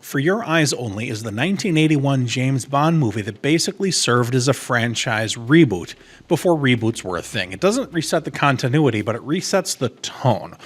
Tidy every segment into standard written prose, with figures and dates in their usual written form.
For Your Eyes Only is the 1981 James Bond movie that basically served as a franchise reboot before reboots were a thing. It doesn't reset the continuity, but it resets the tone.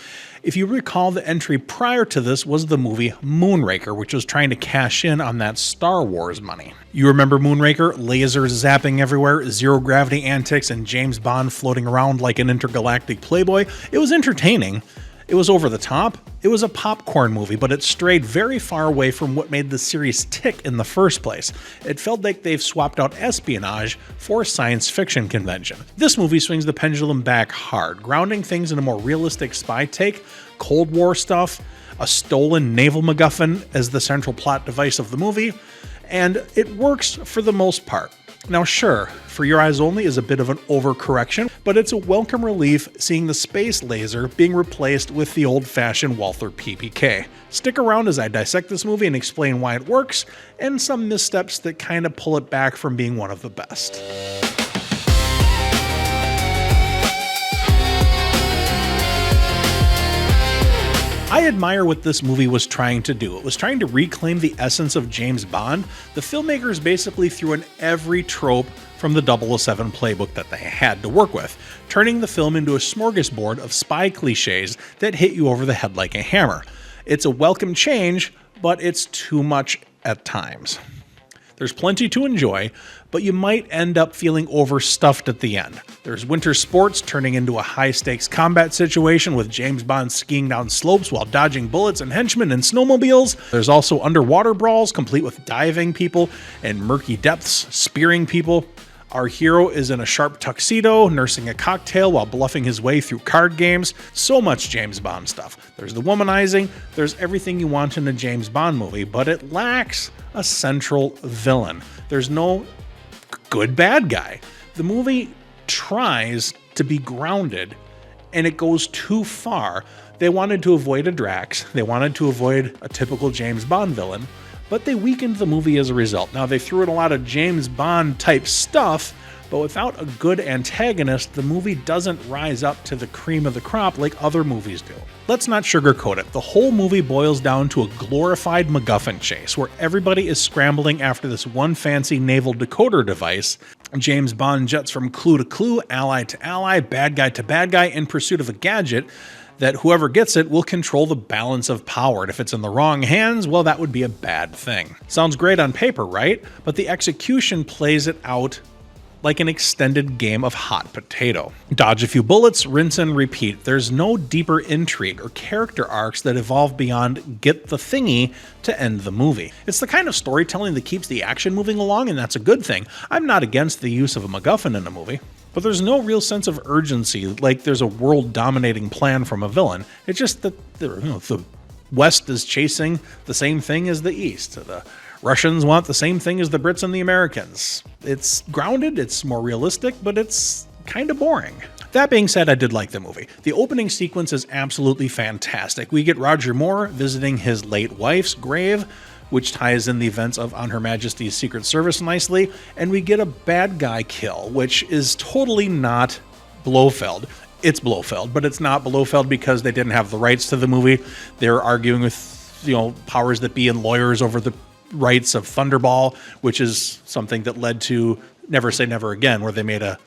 If you recall, the entry prior to this was the movie Moonraker, which was trying to cash in on that Star Wars money. You remember Moonraker? Lasers zapping everywhere, zero-gravity antics, and James Bond floating around like an intergalactic playboy. It was entertaining. It was over the top. It was a popcorn movie, but it strayed very far away from what made the series tick in the first place. It felt like they've swapped out espionage for science fiction convention. This movie swings the pendulum back hard, grounding things in a more realistic spy take, Cold War stuff, a stolen naval MacGuffin as the central plot device of the movie, and it works for the most part. Now sure, For Your Eyes Only is a bit of an overcorrection, but it's a welcome relief seeing the space laser being replaced with the old-fashioned Walther PPK. Stick around as I dissect this movie and explain why it works, and some missteps that kind of pull it back from being one of the best. I admire what this movie was trying to do. It was trying to reclaim the essence of James Bond. The filmmakers basically threw in every trope from the 007 playbook that they had to work with, turning the film into a smorgasbord of spy cliches that hit you over the head like a hammer. It's a welcome change, but it's too much at times. There's plenty to enjoy, but you might end up feeling overstuffed at the end. There's winter sports turning into a high-stakes combat situation with James Bond skiing down slopes while dodging bullets and henchmen in snowmobiles. There's also underwater brawls complete with diving people and murky depths spearing people. Our hero is in a sharp tuxedo, nursing a cocktail while bluffing his way through card games. So much James Bond stuff. There's the womanizing, there's everything you want in a James Bond movie, but it lacks a central villain. There's no good bad guy. The movie tries to be grounded, and it goes too far. They wanted to avoid a Drax, they wanted to avoid a typical James Bond villain, but they weakened the movie as a result. Now, they threw in a lot of James Bond type stuff, but without a good antagonist, the movie doesn't rise up to the cream of the crop like other movies do. Let's not sugarcoat it. The whole movie boils down to a glorified MacGuffin chase, where everybody is scrambling after this one fancy naval decoder device. James Bond jets from clue to clue, ally to ally, bad guy to bad guy in pursuit of a gadget that whoever gets it will control the balance of power. And if it's in the wrong hands, well, that would be a bad thing. Sounds great on paper, right? But the execution plays it out like an extended game of hot potato. Dodge a few bullets, rinse and repeat. There's no deeper intrigue or character arcs that evolve beyond get the thingy to end the movie. It's the kind of storytelling that keeps the action moving along, and that's a good thing. I'm not against the use of a MacGuffin in a movie, but there's no real sense of urgency, like there's a world-dominating plan from a villain. It's just that the West is chasing the same thing as the East. The Russians want the same thing as the Brits and the Americans. It's grounded, it's more realistic, but it's kind of boring. That being said, I did like the movie. The opening sequence is absolutely fantastic. We get Roger Moore visiting his late wife's grave, which ties in the events of On Her Majesty's Secret Service nicely, and we get a bad guy kill, which is totally not Blofeld. It's Blofeld, but it's not Blofeld because they didn't have the rights to the movie. They're arguing with, powers that be and lawyers over the rights of Thunderball, which is something that led to Never Say Never Again, where they made a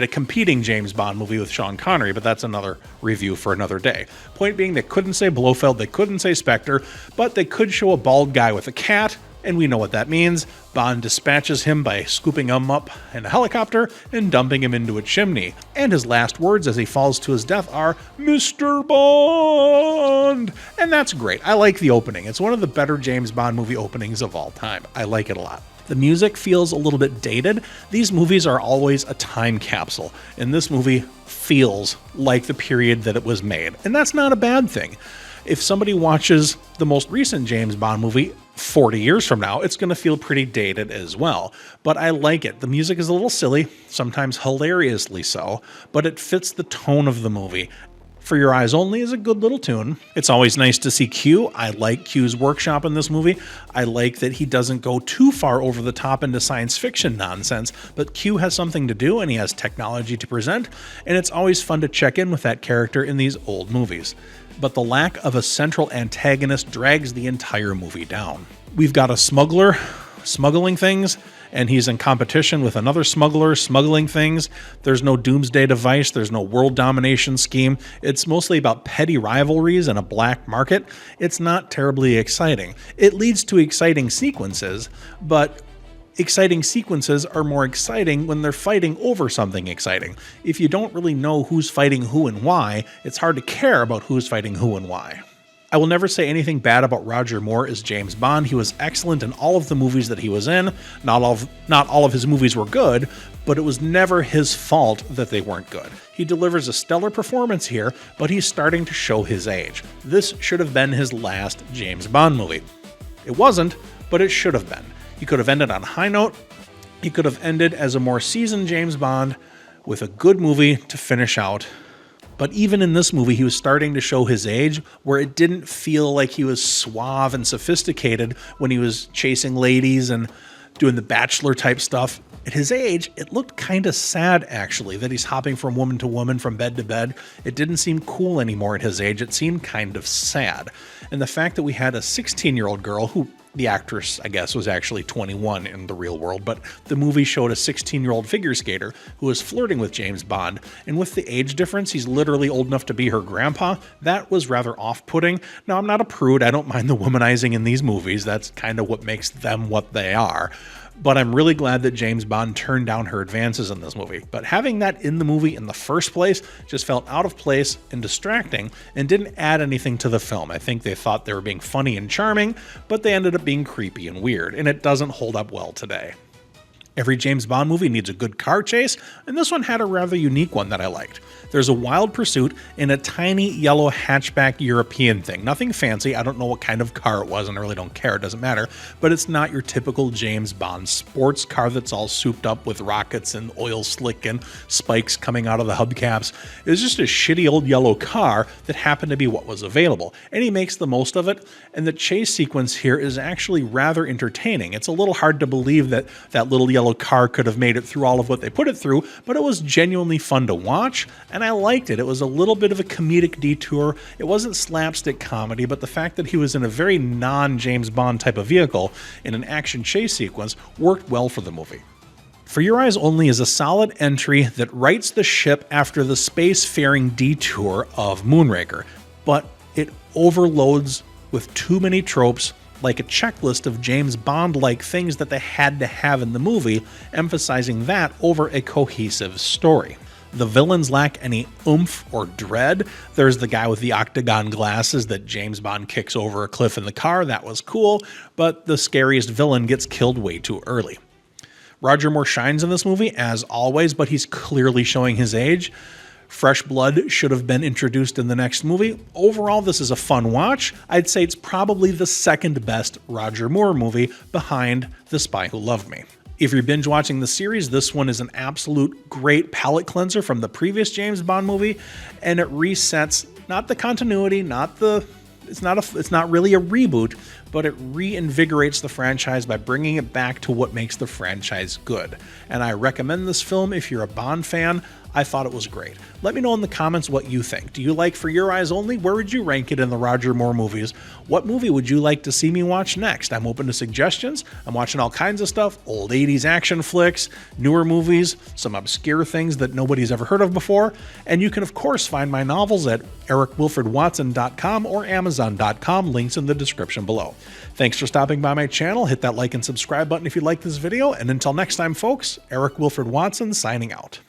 competing James Bond movie with Sean Connery, but that's another review for another day. Point being, they couldn't say Blofeld, they couldn't say Spectre, but they could show a bald guy with a cat, and we know what that means. Bond dispatches him by scooping him up in a helicopter and dumping him into a chimney. And his last words as he falls to his death are, "Mr. Bond!" And that's great. I like the opening. It's one of the better James Bond movie openings of all time. I like it a lot. The music feels a little bit dated. These movies are always a time capsule, and this movie feels like the period that it was made. And that's not a bad thing. If somebody watches the most recent James Bond movie 40 years from now, it's going to feel pretty dated as well. But I like it. The music is a little silly, sometimes hilariously so, but it fits the tone of the movie. For Your Eyes Only is a good little tune. It's always nice to see Q. I like Q's workshop in this movie. I like that he doesn't go too far over the top into science fiction nonsense, but Q has something to do and he has technology to present, and it's always fun to check in with that character in these old movies. but the lack of a central antagonist drags the entire movie down. We've got a smuggler smuggling things, and he's in competition with another smuggler smuggling things. There's no doomsday device. There's no world domination scheme. It's mostly about petty rivalries and a black market. It's not terribly exciting. It leads to exciting sequences, but exciting sequences are more exciting when they're fighting over something exciting. If you don't really know who's fighting who and why, it's hard to care about who's fighting who and why. I will never say anything bad about Roger Moore as James Bond. He was excellent in all of the movies that he was in. Not all of his movies were good, but it was never his fault that they weren't good. He delivers a stellar performance here, but he's starting to show his age. This should have been his last James Bond movie. It wasn't, but it should have been. He could have ended on a high note. He could have ended as a more seasoned James Bond with a good movie to finish out. But even in this movie, he was starting to show his age, where it didn't feel like he was suave and sophisticated when he was chasing ladies and doing the bachelor type stuff. At his age, it looked kind of sad, actually, that he's hopping from woman to woman, from bed to bed. It didn't seem cool anymore at his age. It seemed kind of sad. And the fact that we had a 16-year-old girl who, the actress, I guess, was actually 21 in the real world, but the movie showed a 16-year-old figure skater who was flirting with James Bond, and with the age difference, he's literally old enough to be her grandpa. That was rather off-putting. Now, I'm not a prude. I don't mind the womanizing in these movies. That's kind of what makes them what they are. But I'm really glad that James Bond turned down her advances in this movie. But having that in the movie in the first place just felt out of place and distracting and didn't add anything to the film. I think they thought they were being funny and charming, but they ended up being creepy and weird, and it doesn't hold up well today. Every James Bond movie needs a good car chase, and this one had a rather unique one that I liked. There's a wild pursuit in a tiny yellow hatchback European thing. Nothing fancy. I don't know what kind of car it was, and I really don't care. It doesn't matter. But it's not your typical James Bond sports car that's all souped up with rockets and oil slick and spikes coming out of the hubcaps. It was just a shitty old yellow car that happened to be what was available. And he makes the most of it, and the chase sequence here is actually rather entertaining. It's a little hard to believe that that little yellow car could have made it through all of what they put it through, but it was genuinely fun to watch, and I liked it. It was a little bit of a comedic detour. It wasn't slapstick comedy, but the fact that he was in a very non-James Bond type of vehicle in an action chase sequence worked well for the movie. For Your Eyes Only is a solid entry that rights the ship after the spacefaring detour of Moonraker, but it overloads with too many tropes, like a checklist of James Bond-like things that they had to have in the movie, emphasizing that over a cohesive story. The villains lack any oomph or dread. There's the guy with the octagon glasses that James Bond kicks over a cliff in the car. That was cool, but the scariest villain gets killed way too early. Roger Moore shines in this movie, as always, but he's clearly showing his age. Fresh blood should have been introduced in the next movie. Overall, this is a fun watch. I'd say it's probably the second best Roger Moore movie behind The Spy Who Loved Me. If you're binge watching the series, this one is an absolute great palate cleanser from the previous James Bond movie, and it resets not the continuity, it's not really a reboot, but it reinvigorates the franchise by bringing it back to what makes the franchise good. And I recommend this film if you're a Bond fan. I thought it was great. Let me know in the comments what you think. Do you like For Your Eyes Only? Where would you rank it in the Roger Moore movies? What movie would you like to see me watch next? I'm open to suggestions. I'm watching all kinds of stuff. Old 80s action flicks, newer movies, some obscure things that nobody's ever heard of before. And you can, of course, find my novels at ericwilfredwatson.com or amazon.com. Links in the description below. Thanks for stopping by my channel. Hit that like and subscribe button if you like this video. And until next time, folks, Eric Wilfred Watson signing out.